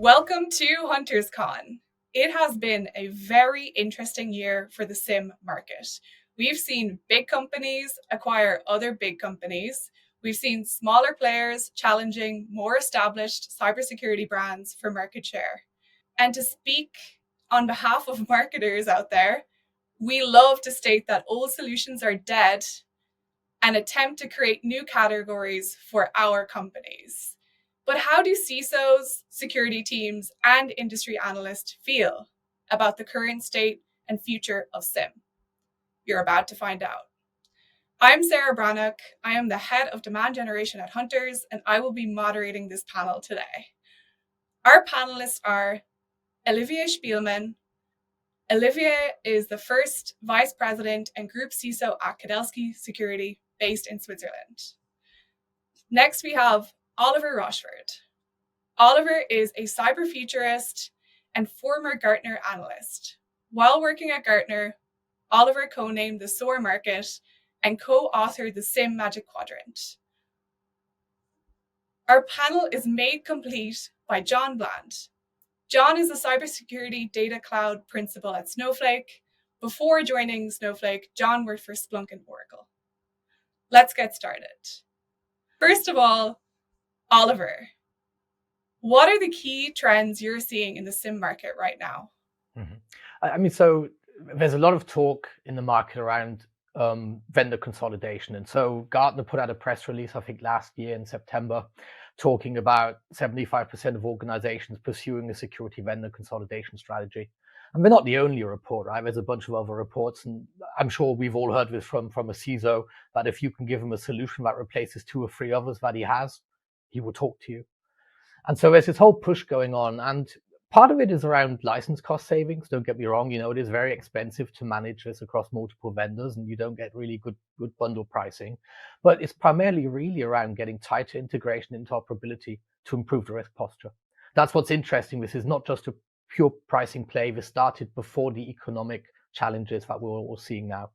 Welcome to HuntersCon. It has been a very interesting year for the SIEM market. We've seen big companies acquire other big companies. We've seen smaller players challenging more established cybersecurity brands for market share. And to speak on behalf of marketers out there, we love to state that old solutions are dead and attempt to create new categories for our companies. But how do CISOs, security teams, and industry analysts feel about the current state and future of SIEM? You're about to find out. I'm Sarah Brannock. I am the head of demand generation at Hunters, and I will be moderating this panel today. Our panelists are Olivier Spielmann. Olivier is the first vice president and group CISO at Kadelski Security, based in Switzerland. Next, we have Oliver Rochford. Oliver is a cyber futurist and former Gartner analyst. While working at Gartner, Oliver co-named the SOAR market and co-authored the SIEM Magic Quadrant. Our panel is made complete by John Bland. John is a cybersecurity data cloud principal at Snowflake. Before joining Snowflake, John worked for Splunk and Oracle. Let's get started. First of all, Oliver, what are the key trends you're seeing in the SIEM market right now? So there's a lot of talk in the market around vendor consolidation. And so Gartner put out a press release, I think last year in September, talking about 75% of organizations pursuing a security vendor consolidation strategy. And they're not the only report, right? There's a bunch of other reports. And I'm sure we've all heard this from a CISO, that if you can give him a solution that replaces 2 or 3 others that he has, he will talk to you. And so there's this whole push going on. And part of it is around license cost savings. Don't get me wrong, it is very expensive to manage this across multiple vendors, and you don't get really good bundle pricing. But it's primarily really around getting tighter integration, interoperability to improve the risk posture. That's what's interesting. This is not just a pure pricing play. This started before the economic challenges that we're all seeing now.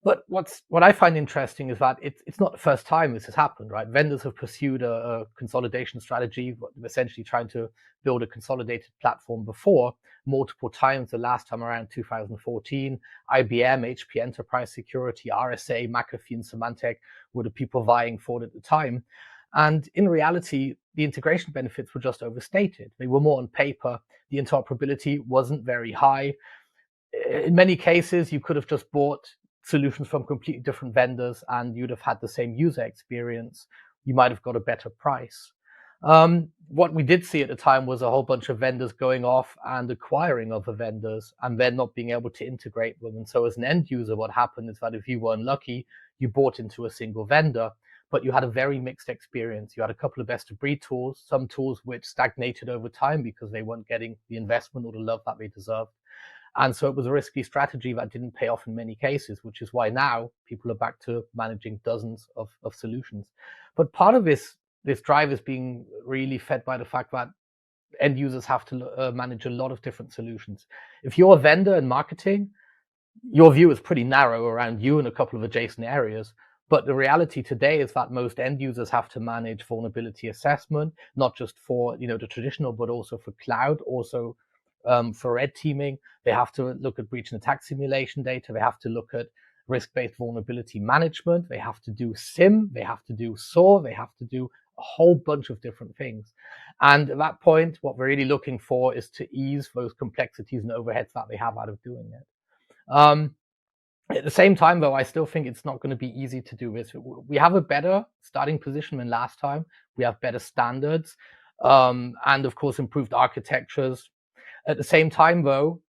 But what I find interesting is that it's not the first time this has happened, right? Vendors have pursued a consolidation strategy, essentially trying to build a consolidated platform before, multiple times. The last time around 2014, IBM, HP Enterprise Security, RSA, McAfee, and Symantec were the people vying for it at the time. And in reality, the integration benefits were just overstated. They were more on paper. The interoperability wasn't very high. In many cases, you could have just bought solutions from completely different vendors and you'd have had the same user experience. You might have got a better price. What we did see at the time was a whole bunch of vendors going off and acquiring other vendors and then not being able to integrate them. And so as an end user, what happened is that if you were unlucky, you bought into a single vendor, but you had a very mixed experience. You had a couple of best of breed tools, some tools which stagnated over time because they weren't getting the investment or the love that they deserved. And so it was a risky strategy that didn't pay off in many cases, which is why now people are back to managing dozens of solutions. But part of this drive is being really fed by the fact that end users have to manage a lot of different solutions. If you're a vendor in marketing, your view is pretty narrow around you and a couple of adjacent areas. But the reality today is that most end users have to manage vulnerability assessment, not just for the traditional, but also for cloud, also for red teaming. They have to look at breach and attack simulation data. They have to look at risk-based vulnerability management. They have to do SIEM. They have to do SOAR. They have to do a whole bunch of different things. And at that point, what we're really looking for is to ease those complexities and overheads that they have out of doing it. At the same time, though, I still think it's not going to be easy to do this. We have a better starting position than last time. We have better standards and, of course, improved architectures. At the same time, though,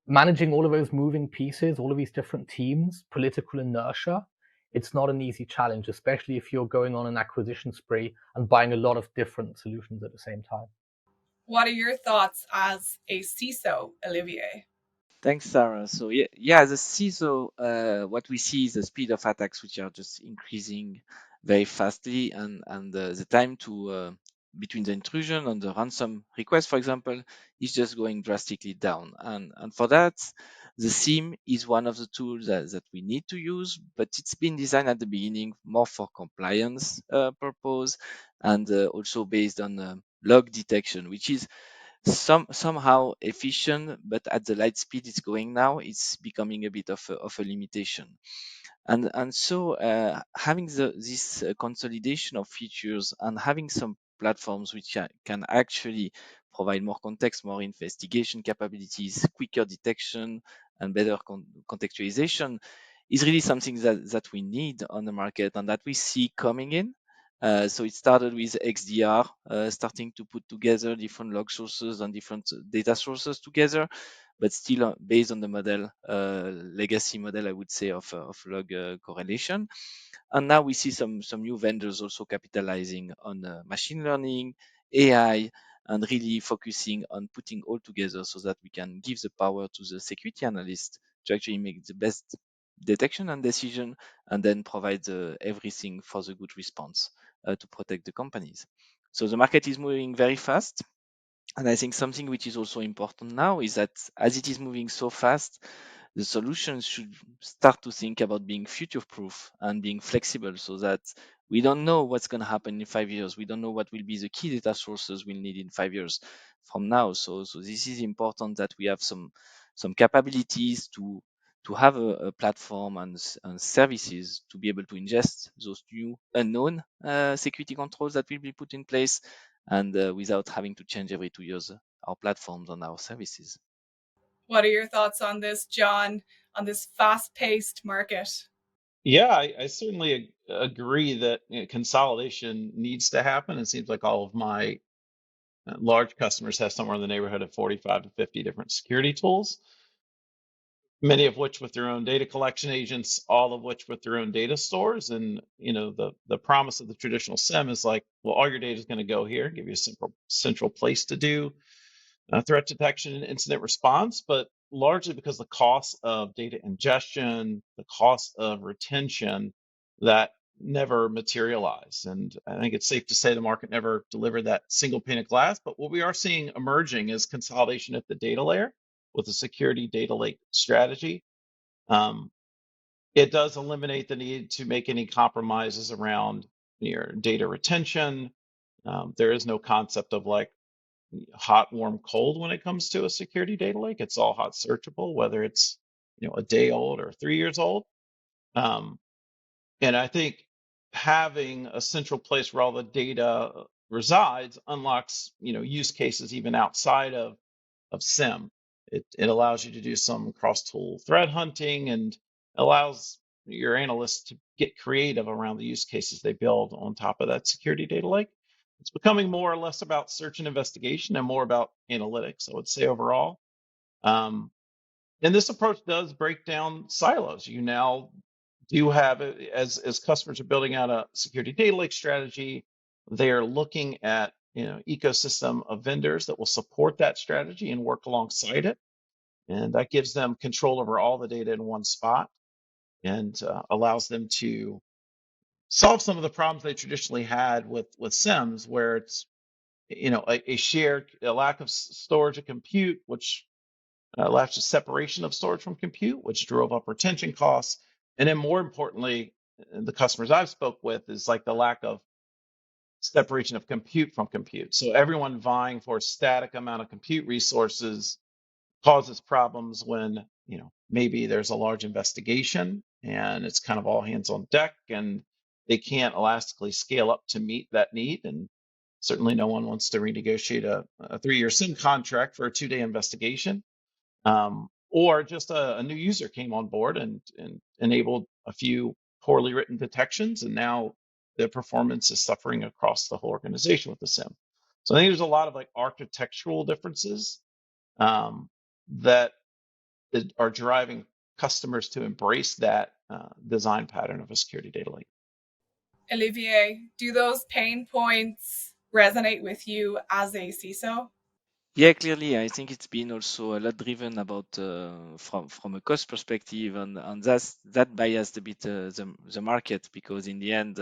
managing all of those moving pieces, all of these different teams, political inertia, it's not an easy challenge, especially if you're going on an acquisition spree and buying a lot of different solutions at the same time. What are your thoughts as a CISO, Olivier? Thanks, Sarah. So as a CISO, what we see is the speed of attacks, which are just increasing very fastly, and the time to between the intrusion and the ransom request, for example, is just going drastically down. And for that, the SIEM is one of the tools that we need to use, but it's been designed at the beginning more for compliance purpose, and also based on log detection, which is somehow efficient, but at the light speed it's going now, it's becoming a bit of a limitation. And so having this consolidation of features and having some platforms which can actually provide more context, more investigation capabilities, quicker detection, and better contextualization is really something that we need on the market and that we see coming in. So it started with XDR, starting to put together different log sources and different data sources together, but still based on the model, legacy model, I would say, of log correlation. And now we see some new vendors also capitalizing on machine learning, AI, and really focusing on putting all together so that we can give the power to the security analyst to actually make the best detection and decision, and then provide everything for the good response to protect the companies. So the market is moving very fast. And I think something which is also important now is that as it is moving so fast, the solutions should start to think about being future proof and being flexible so that we don't know what's going to happen in 5 years. We don't know what will be the key data sources we'll need in 5 years from now. So this is important that we have some capabilities to have a platform and services to be able to ingest those new unknown security controls that will be put in place, and without having to change every 2 years our platforms and our services. What are your thoughts on this, John, on this fast-paced market? Yeah, I certainly agree that consolidation needs to happen. It seems like all of my large customers have somewhere in the neighborhood of 45 to 50 different security tools, many of which with their own data collection agents, all of which with their own data stores. And the promise of the traditional SIEM is like, well, all your data is going to go here, give you a central place to do threat detection and incident response, but largely because the cost of data ingestion, the cost of retention, that never materialized. And I think it's safe to say the market never delivered that single pane of glass. But what we are seeing emerging is consolidation at the data layer with a security data lake strategy. It does eliminate the need to make any compromises around your data retention. There is no concept of like hot, warm, cold when it comes to a security data lake. It's all hot searchable, whether it's a day old or 3 years old. And I think having a central place where all the data resides unlocks use cases even outside of SIEM. It allows you to do some cross-tool threat hunting and allows your analysts to get creative around the use cases they build on top of that security data lake. It's becoming more or less about search and investigation and more about analytics, I would say, overall. And this approach does break down silos. You now do have, as customers are building out a security data lake strategy, they're looking at ecosystem of vendors that will support that strategy and work alongside it. And that gives them control over all the data in one spot and allows them to solve some of the problems they traditionally had with SIEMs, where it's a lack of storage and compute, which lack of separation of storage from compute, which drove up retention costs. And then more importantly, the customers I've spoke with is like the lack of separation of compute from compute. So everyone vying for a static amount of compute resources causes problems when maybe there's a large investigation and it's kind of all hands on deck and they can't elastically scale up to meet that need. And certainly no one wants to renegotiate a 3-year SIEM contract for a 2-day investigation. Or just a new user came on board and enabled a few poorly written detections, and now the performance is suffering across the whole organization with the SIEM. So I think there's a lot of like architectural differences that are driving customers to embrace that design pattern of a security data lake. Olivier, do those pain points resonate with you as a CISO? Yeah, clearly, I think it's been also a lot driven about from a cost perspective, and that biased a bit the market, because in the end,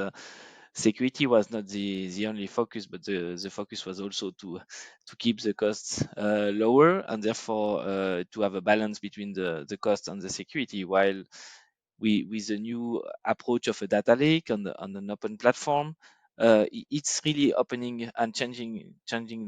security was not the only focus, but the focus was also to keep the costs lower, and therefore to have a balance between the cost and the security. While with the new approach of a data lake on an open platform, it's really opening and changing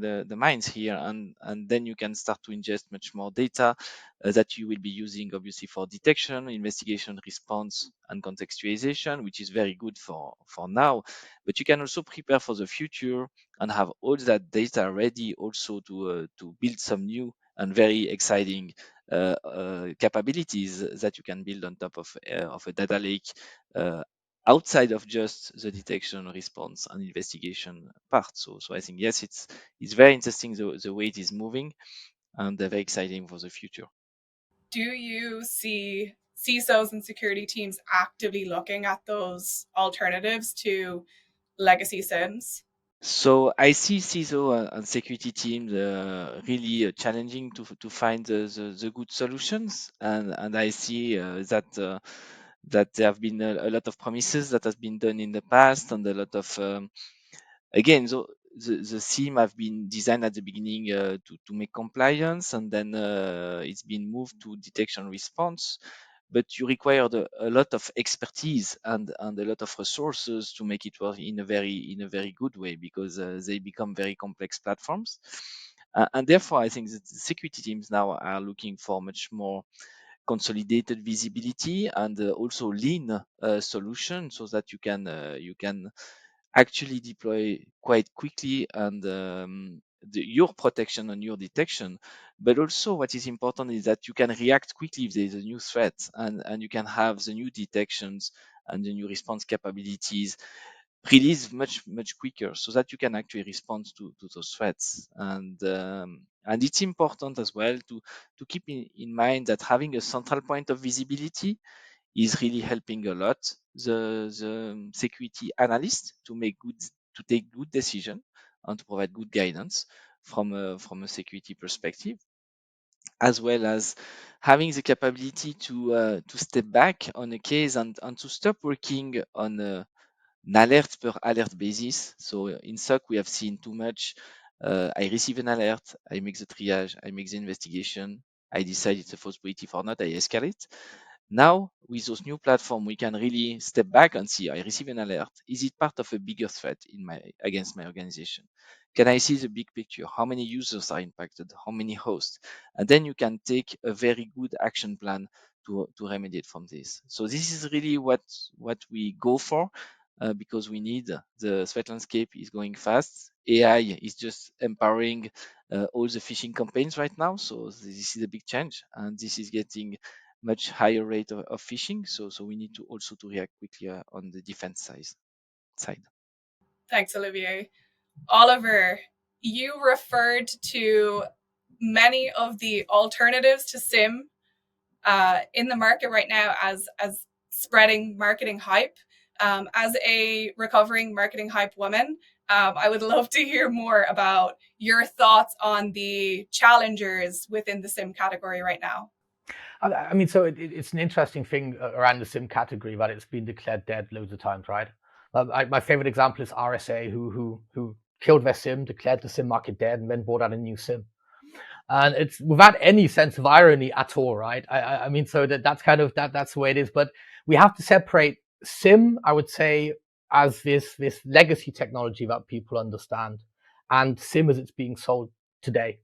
the minds here, and then you can start to ingest much more data that you will be using obviously for detection, investigation, response, and contextualization, which is very good for now. But you can also prepare for the future and have all that data ready also to build some new and very exciting capabilities that you can build on top of a data lake, outside of just the detection, response, and investigation part. So I think yes, it's very interesting the way it is moving, and very exciting for the future. Do you see CISOs and security teams actively looking at those alternatives to legacy SIEMs? So I see CISO and security teams really challenging to find the good solutions, and I see that there have been a lot of promises that has been done in the past, and a lot of again, the SIEM have been designed at the beginning to make compliance, and then it's been moved to detection response. But you required a lot of expertise and a lot of resources to make it work in a very good way, because they become very complex platforms. And therefore, I think that the security teams now are looking for much more consolidated visibility and also lean solution, so that you can actually deploy quite quickly, and your protection and your detection. But also what is important is that you can react quickly if there's a new threat, and you can have the new detections and the new response capabilities released much quicker, so that you can actually respond to those threats. And it's important as well to keep in mind that having a central point of visibility is really helping a lot the security analyst to take good decision and to provide good guidance from a security perspective, as well as having the capability to step back on a case, and to stop working on an alert per alert basis. So in SOC, we have seen too much. I receive an alert, I make the triage, I make the investigation, I decide it's a false positive or not, I escalate. Now, with those new platform, we can really step back and see, I receive an alert. Is it part of a bigger threat against my organization? Can I see the big picture? How many users are impacted? How many hosts? And then you can take a very good action plan to remediate from this. So this is really what we go for, because we need, the threat landscape is going fast. AI is just empowering all the phishing campaigns right now. So this is a big change, and this is getting much higher rate of phishing. So we need to also to react quickly on the defense side. Thanks, Olivier. Oliver, you referred to many of the alternatives to SIEM in the market right now as spreading marketing hype. As a recovering marketing hype woman, I would love to hear more about your thoughts on the challengers within the SIEM category right now. I mean, so it's an interesting thing around the SIEM category that it's been declared dead loads of times, right? My favorite example is RSA, who killed their SIEM, declared the SIEM market dead, and then brought out a new SIEM. And it's without any sense of irony at all, right? I mean, so that's kind of that's the way it is. But we have to separate SIEM, I would say, as this legacy technology that people understand, and SIEM as it's being sold today.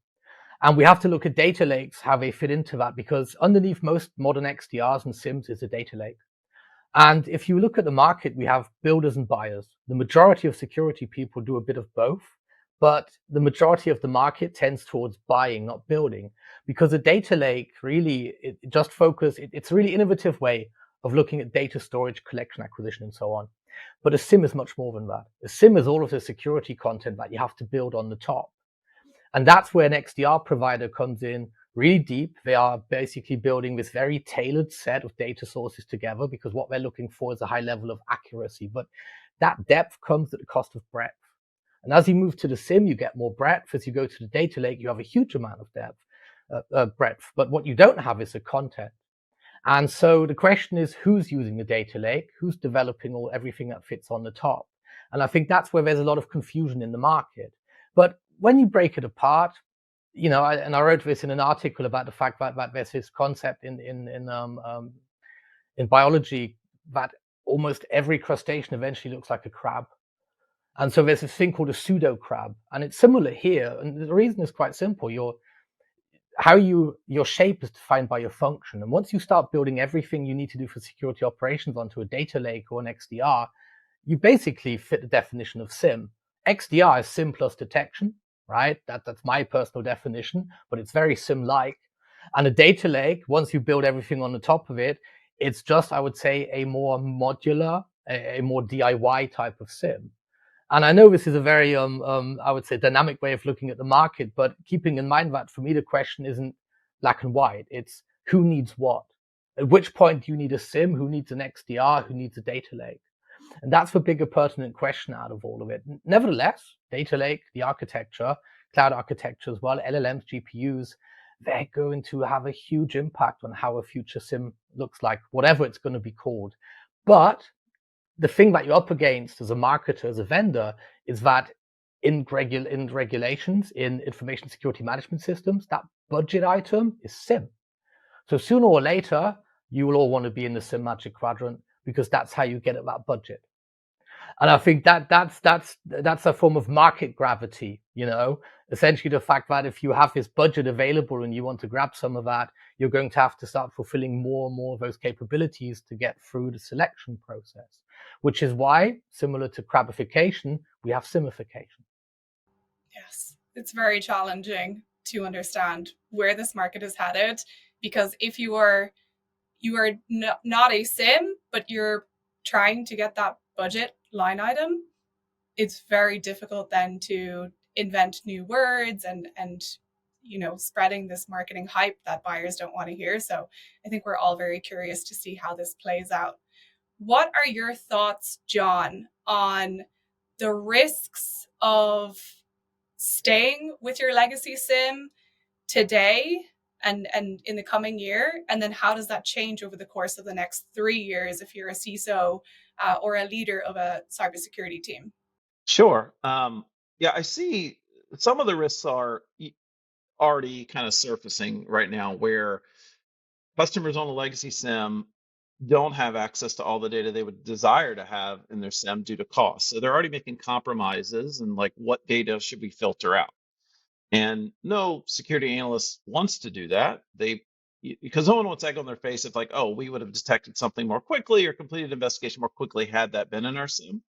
And we have to look at data lakes, how they fit into that, because underneath most modern XDRs and SIEMs is a data lake. And if you look at the market, we have builders and buyers. The majority of security people do a bit of both, but the majority of the market tends towards buying, not building, because a data lake really, it's a really innovative way of looking at data storage, collection, acquisition, and so on. But a SIEM is much more than that. A SIEM is all of the security content that you have to build on the top. And that's where an XDR provider comes in really deep. They are basically building this very tailored set of data sources together, because what they're looking for is a high level of accuracy. But that depth comes at the cost of breadth. And as you move to the SIEM, you get more breadth. As you go to the data lake, you have a huge amount of breadth. But what you don't have is the content. And so the question is, who's using the data lake? Who's developing everything that fits on the top? And I think that's where there's a lot of confusion in the market. But when you break it apart, I wrote this in an article about the fact that there's this concept in biology that almost every crustacean eventually looks like a crab. And so there's this thing called a pseudo crab, and it's similar here. And the reason is quite simple. Your shape is defined by your function. And once you start building everything you need to do for security operations onto a data lake or an XDR, you basically fit the definition of SIEM. XDR is SIEM plus detection, right? That's my personal definition, but it's very SIEM-like. And a data lake, once you build everything on the top of it, it's just, I would say, a more modular, a more DIY type of SIEM. And I know this is a very, I would say, dynamic way of looking at the market, but keeping in mind that for me, the question isn't black and white. It's who needs what? At which point do you need a SIEM? Who needs an XDR? Who needs a data lake? And that's the bigger pertinent question out of all of it. Nevertheless, data lake, the architecture, cloud architecture as well, LLMs, GPUs, they're going to have a huge impact on how a future SIEM looks like, whatever it's going to be called. But the thing that you're up against as a marketer, as a vendor, is that in regulations, in information security management systems, that budget item is SIEM. So sooner or later, you will all want to be in the SIEM Magic Quadrant because that's how you get at that budget. And I think that's a form of market gravity, essentially the fact that if you have this budget available and you want to grab some of that, you're going to have to start fulfilling more and more of those capabilities to get through the selection process, which is why, similar to crabification, we have SIMification. Yes, it's very challenging to understand where this market is headed, because if you are not a SIEM, but you're trying to get that budget line item, it's very difficult then to invent new words and spreading this marketing hype that buyers don't want to hear. So I think we're all very curious to see how this plays out. What are your thoughts, John, on the risks of staying with your legacy SIEM today and in the coming year? And then how does that change over the course of the next 3 years if you're a CISO or a leader of a cybersecurity team? Sure. Yeah, I see some of the risks are already kind of surfacing right now where customers on a legacy SIEM don't have access to all the data they would desire to have in their SIEM due to cost. So they're already making compromises and like what data should we filter out? And no security analyst wants to do that. Because no one wants egg on their face if like, oh, we would have detected something more quickly or completed investigation more quickly had that been in our SIEM.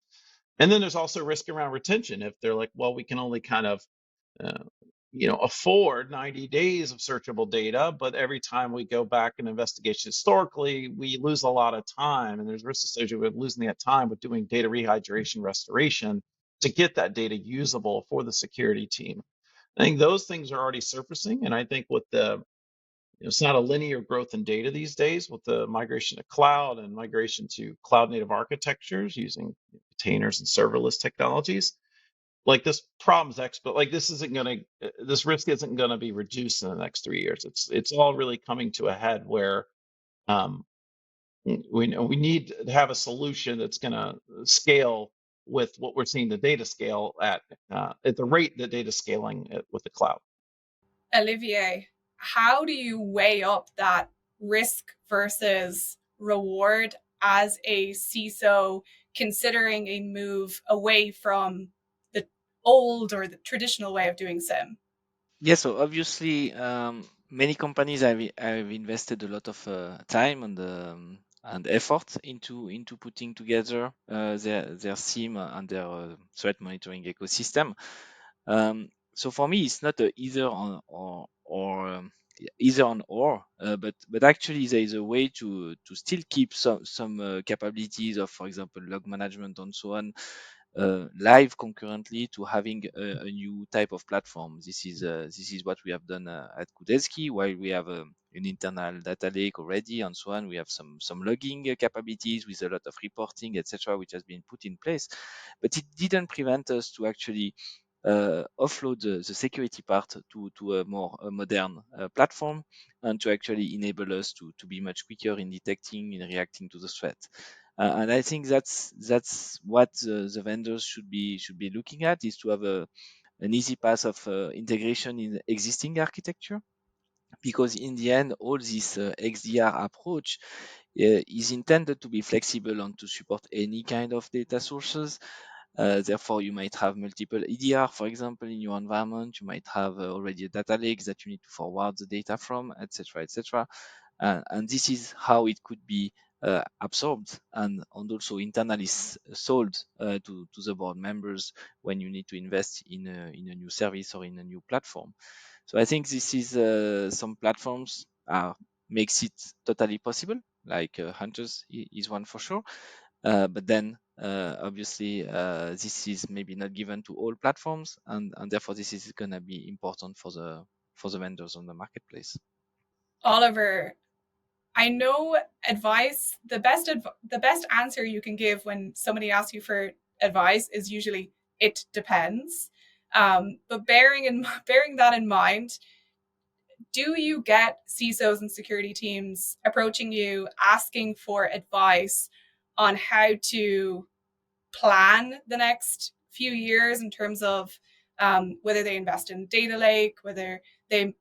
And then there's also risk around retention. If they're like, well, we can only kind of, uh, afford 90 days of searchable data, but every time we go back and investigation historically, we lose a lot of time, and there's risk associated with losing that time with doing data rehydration restoration to get that data usable for the security team. I think those things are already surfacing, and I think with the it's not a linear growth in data these days with the migration to cloud and migration to cloud native architectures using containers and serverless technologies. Like this problem's but like this risk isn't going to be reduced in the next 3 years. It's all really coming to a head where um, we need to have a solution that's going to scale with what we're seeing the data scale at the rate that data scaling with the cloud. Olivier, how do you weigh up that risk versus reward as a CISO, considering a move away from the old or the traditional way of doing SIEM? Yeah, so obviously, many companies have invested a lot of time and effort into putting together their SIEM and their threat monitoring ecosystem. So for me, it's not a either on either on or, but actually there is a way to still keep some capabilities of, for example, log management and so on, live concurrently to having a new type of platform. This is what we have done at Kudelski. While we have an internal data lake already and so on, we have some logging capabilities with a lot of reporting, etc., which has been put in place. But it didn't prevent us to actually offload the security part to a more modern platform, and to actually enable us to be much quicker in detecting and reacting to the threat. And I think that's what the vendors should be looking at, is to have an easy path of integration in existing architecture, because in the end, all this XDR approach is intended to be flexible and to support any kind of data sources. Therefore, you might have multiple EDR, for example, in your environment. You might have already a data lake that you need to forward the data from, etc., etc. And this is how it could be absorbed and also internally sold to the board members when you need to invest in a new service or in a new platform. So I think this is some platforms makes it totally possible. Like Hunters is one for sure. But then obviously this is maybe not given to all platforms, and therefore this is going to be important for the vendors on the marketplace. Oliver, I know advice, the best answer you can give when somebody asks you for advice is usually it depends. But bearing that in mind, do you get CISOs and security teams approaching you asking for advice on how to plan the next few years in terms of whether they invest in data lake, whether they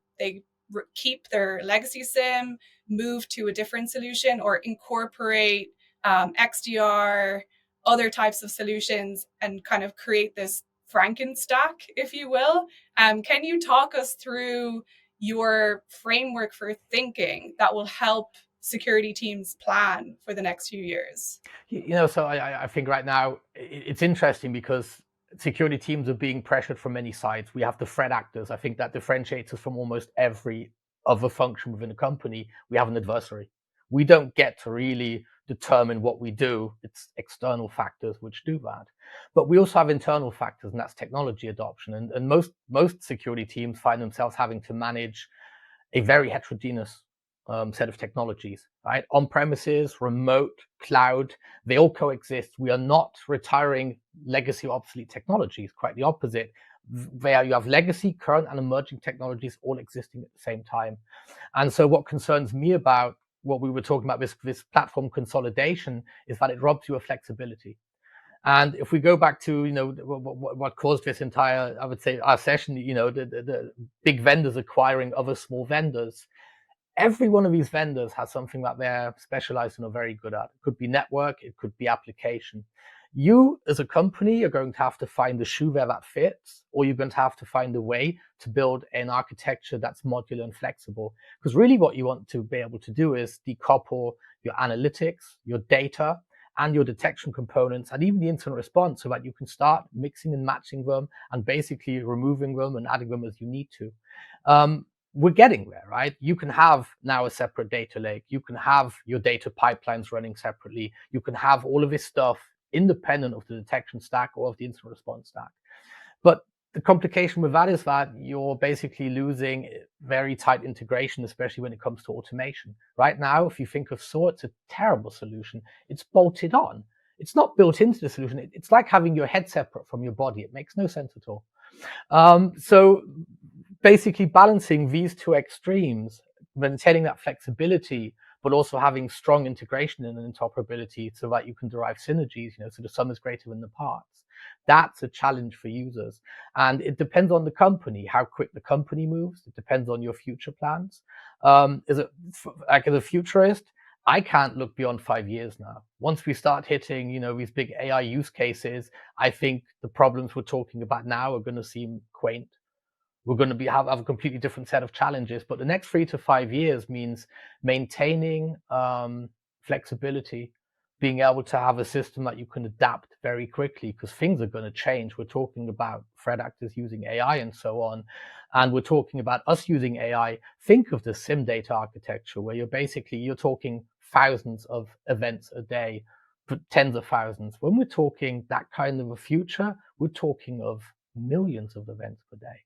keep their legacy SIEM, move to a different solution, or incorporate XDR, other types of solutions, and kind of create this Frankenstack, if you will? Can you talk us through your framework for thinking that will help security teams plan for the next few years? So I think right now it's interesting because security teams are being pressured from many sides. We have the threat actors. I think that differentiates us from almost every other function within a company. We have an adversary. We don't get to really determine what we do. It's external factors which do that. But we also have internal factors, and that's technology adoption. And most security teams find themselves having to manage a very heterogeneous set of technologies, right? On premises, remote, cloud, they all coexist. We are not retiring legacy or obsolete technologies, quite the opposite. Where you have legacy, current, and emerging technologies all existing at the same time. And so what concerns me about what we were talking about, this platform consolidation, is that it robs you of flexibility. And if we go back to, what caused this entire, I would say, our session, the big vendors acquiring other small vendors, every one of these vendors has something that they're specialized in or very good at. It could be network, it could be application. You as a company are going to have to find the shoe where that fits, or you're going to have to find a way to build an architecture that's modular and flexible. Because really what you want to be able to do is decouple your analytics, your data, and your detection components, and even the incident response, so that you can start mixing and matching them and basically removing them and adding them as you need to. We're getting there, right? You can have now a separate data lake. You can have your data pipelines running separately. You can have all of this stuff independent of the detection stack or of the incident response stack. But the complication with that is that you're basically losing very tight integration, especially when it comes to automation. Right now, if you think of SOAR, it's a terrible solution. It's bolted on. It's not built into the solution. It's like having your head separate from your body. It makes no sense at all. So basically balancing these two extremes, maintaining that flexibility, but also having strong integration and interoperability so that you can derive synergies, so the sum is greater than the parts. That's a challenge for users. And it depends on the company, how quick the company moves. It depends on your future plans. As a futurist, I can't look beyond 5 years now. Once we start hitting, these big AI use cases, I think the problems we're talking about now are going to seem quaint. We're going to have a completely different set of challenges. But the next 3 to 5 years means maintaining flexibility, being able to have a system that you can adapt very quickly, because things are going to change. We're talking about threat actors using AI and so on. And we're talking about us using AI. Think of the SIEM data architecture, where you're talking thousands of events a day, tens of thousands. When we're talking that kind of a future, we're talking of millions of events per day.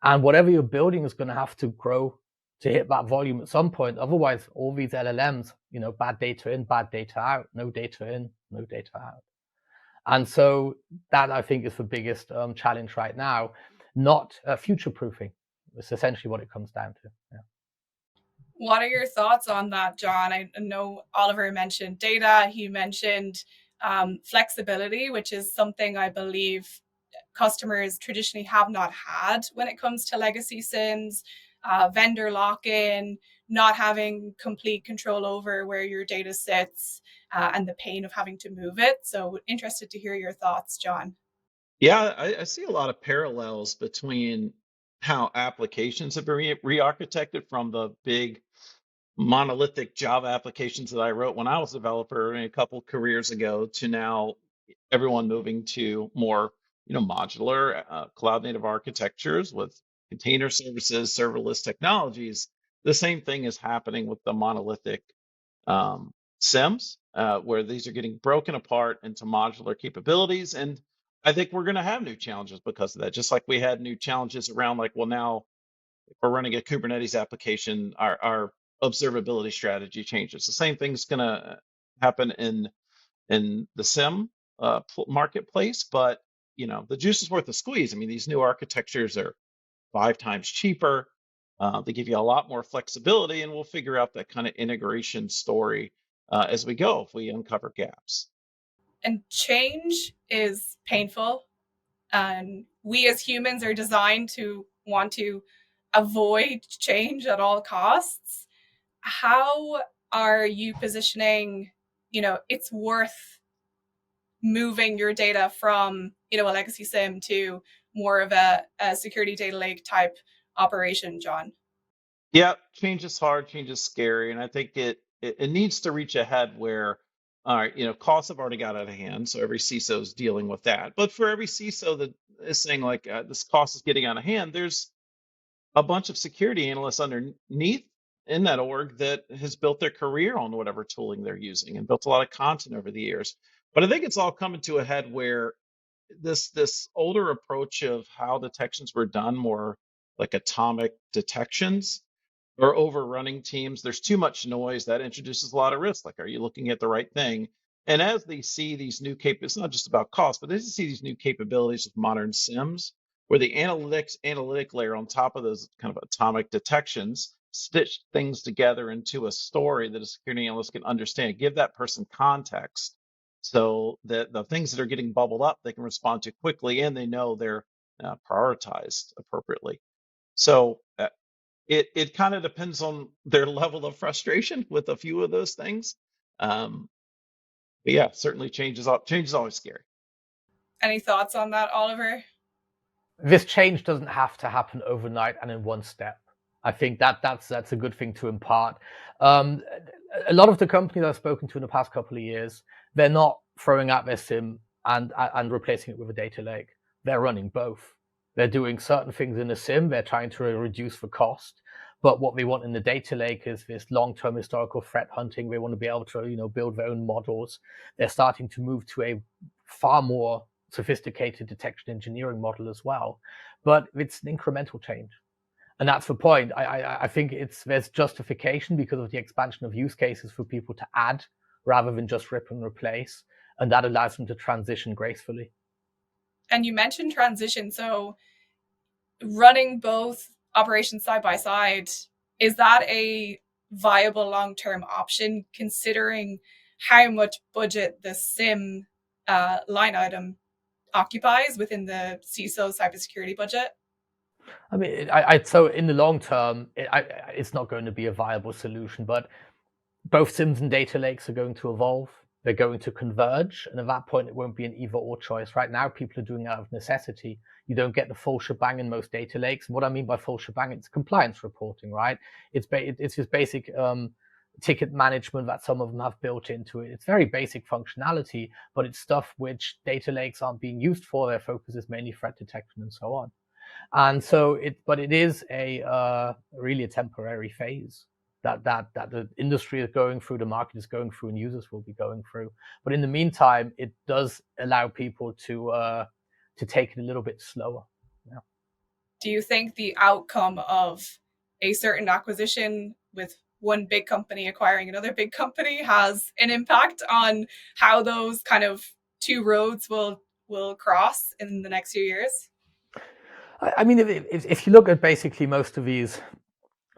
And whatever you're building is going to have to grow to hit that volume at some point. Otherwise, all these LLMs, bad data in, bad data out, no data in, no data out. And so that, I think, is the biggest challenge right now, not future-proofing. It's essentially what it comes down to. Yeah. What are your thoughts on that, John? I know Oliver mentioned data. He mentioned flexibility, which is something I believe customers traditionally have not had when it comes to legacy SIEMs, vendor lock-in, not having complete control over where your data sits and the pain of having to move it. So interested to hear your thoughts, John. Yeah, I see a lot of parallels between how applications have been re-architected from the big monolithic Java applications that I wrote when I was a developer a couple careers ago to now everyone moving to more, modular cloud native architectures with container services, serverless technologies. The same thing is happening with the monolithic SIEMs, where these are getting broken apart into modular capabilities. And I think we're going to have new challenges because of that. Just like we had new challenges around, like, well, now if we're running a Kubernetes application, our observability strategy changes. The same thing's going to happen in the SIEM marketplace, but the juice is worth the squeeze. I mean, these new architectures are 5 times cheaper. They give you a lot more flexibility, and we'll figure out that kind of integration story as we go if we uncover gaps. And change is painful. And we as humans are designed to want to avoid change at all costs. How are you positioning, it's worth moving your data from, a legacy SIEM to more of a security data lake type operation, John? Yeah, change is hard, change is scary, and I think it needs to reach a head where, all right, costs have already got out of hand, so every CISO is dealing with that. But for every CISO that is saying like this cost is getting out of hand, there's a bunch of security analysts underneath in that org that has built their career on whatever tooling they're using and built a lot of content over the years. But I think it's all coming to a head where this older approach of how detections were done, more like atomic detections, or overrunning teams. There's too much noise that introduces a lot of risk. Like, are you looking at the right thing? And as they see these new it's not just about cost, but as they see these new capabilities of modern SIEMs, where the analytic layer on top of those kind of atomic detections stitch things together into a story that a security analyst can understand, give that person context so that the things that are getting bubbled up, they can respond to quickly and they know they're prioritized appropriately. So it kind of depends on their level of frustration with a few of those things. But yeah, certainly change is always scary. Any thoughts on that, Oliver? This change doesn't have to happen overnight and in one step. I think that's a good thing to impart. A lot of the companies I've spoken to in the past couple of years, they're not throwing out their SIEM and replacing it with a data lake. They're running both. They're doing certain things in the SIEM. They're trying to reduce the cost. But what we want in the data lake is this long-term historical threat hunting. They want to be able to, build their own models. They're starting to move to a far more sophisticated detection engineering model as well. But it's an incremental change. And that's the point. I think there's justification because of the expansion of use cases for people to add rather than just rip and replace. And that allows them to transition gracefully. And you mentioned transition. So running both operations side by side, is that a viable long-term option considering how much budget the SIEM line item occupies within the CISO cybersecurity budget? I mean, so in the long term, it's not going to be a viable solution, but both SIEMs and data lakes are going to evolve. They're going to converge. And at that point, it won't be an either or choice. Right now, people are doing it out of necessity. You don't get the full shebang in most data lakes. And what I mean by full shebang, it's compliance reporting, right? It's just basic ticket management that some of them have built into it. It's very basic functionality, but it's stuff which data lakes aren't being used for. Their focus is mainly threat detection and so on. And so but it is really a temporary phase that the industry is going through, the market is going through, and users will be going through. But in the meantime, it does allow people to take it a little bit slower. Yeah. Do you think the outcome of a certain acquisition with one big company acquiring another big company has an impact on how those kind of two roads will cross in the next few years? I mean, if you look at basically most of these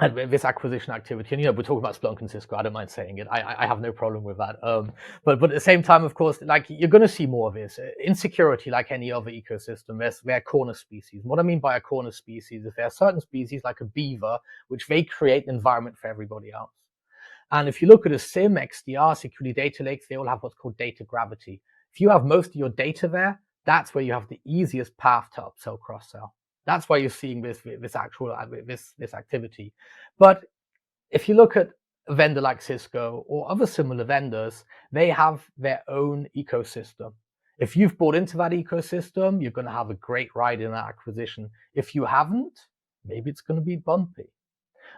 and this acquisition activity, and we're talking about Splunk and Cisco. I don't mind saying it. I have no problem with that. But at the same time, of course, like you're going to see more of this in security, like any other ecosystem. There are corner species. What I mean by a corner species is there are certain species like a beaver, which they create an environment for everybody else. And if you look at a SIEM, XDR, security data lakes, they all have what's called data gravity. If you have most of your data that's where you have the easiest path to upsell, cross-sell. That's why you're seeing this activity. But if you look at a vendor like Cisco or other similar vendors, they have their own ecosystem. If you've bought into that ecosystem, you're going to have a great ride in that acquisition. If you haven't, maybe it's going to be bumpy.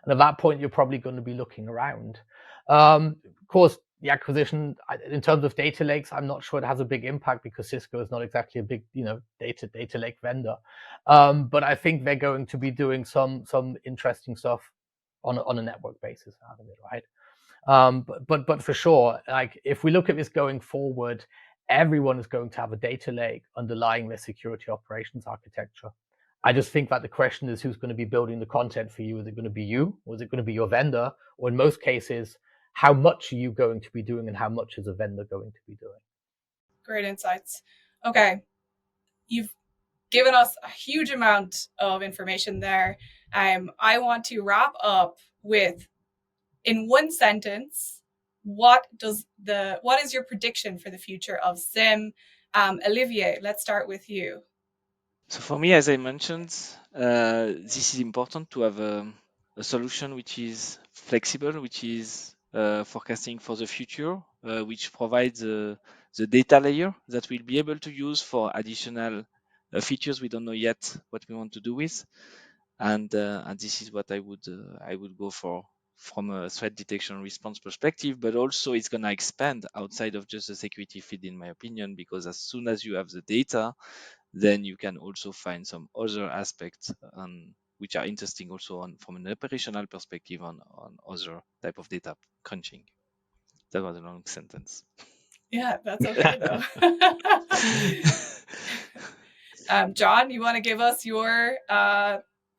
And at that point, you're probably going to be looking around. Of course, the acquisition, in terms of data lakes, I'm not sure it has a big impact because Cisco is not exactly a big, data lake vendor. But I think they're going to be doing some interesting stuff on a network basis out of it, right? But for sure, like if we look at this going forward, everyone is going to have a data lake underlying their security operations architecture. I just think that the question is who's going to be building the content for you? Is it going to be you, or is it going to be your vendor? Or in most cases, how much are you going to be doing and how much is a vendor going to be doing? Great insights. Okay. You've given us a huge amount of information there. I want to wrap up with, in one sentence, what is your prediction for the future of SIEM? Olivier, let's start with you. So for me, as I mentioned, this is important to have a solution which is flexible, which is forecasting for the future, which provides the data layer that we'll be able to use for additional features we don't know yet what we want to do with, and this is what I would go for from a threat detection response perspective. But also, it's gonna expand outside of just the security feed, in my opinion, because as soon as you have the data, then you can also find some other aspects which are interesting also from an operational perspective on other type of data crunching. That was a long sentence. Yeah, that's okay though. John, you want to give us your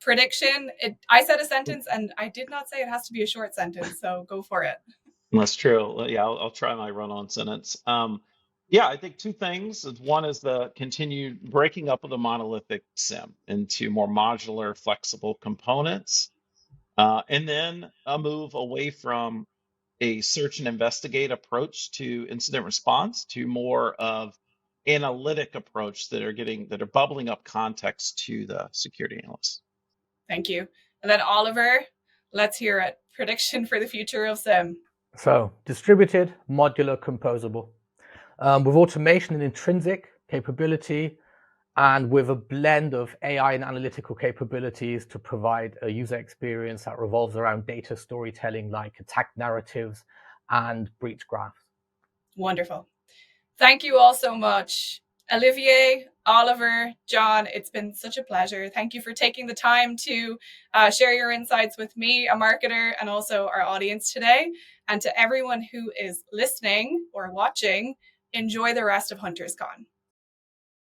prediction? I said a sentence and I did not say it has to be a short sentence, so go for it. That's true. Yeah, I'll try my run-on sentence. Yeah, I think two things. One is the continued breaking up of the monolithic SIEM into more modular, flexible components, and then a move away from a search and investigate approach to incident response to more of analytic approach that are bubbling up context to the security analysts. Thank you. And then Oliver, let's hear it. Prediction for the future of SIEM. So distributed, modular, composable, with automation and intrinsic capability, and with a blend of AI and analytical capabilities to provide a user experience that revolves around data storytelling like attack narratives and breach graphs. Wonderful. Thank you all so much. Olivier, Oliver, John, it's been such a pleasure. Thank you for taking the time to share your insights with me, a marketer, and also our audience today. And to everyone who is listening or watching, enjoy the rest of HuntersCon.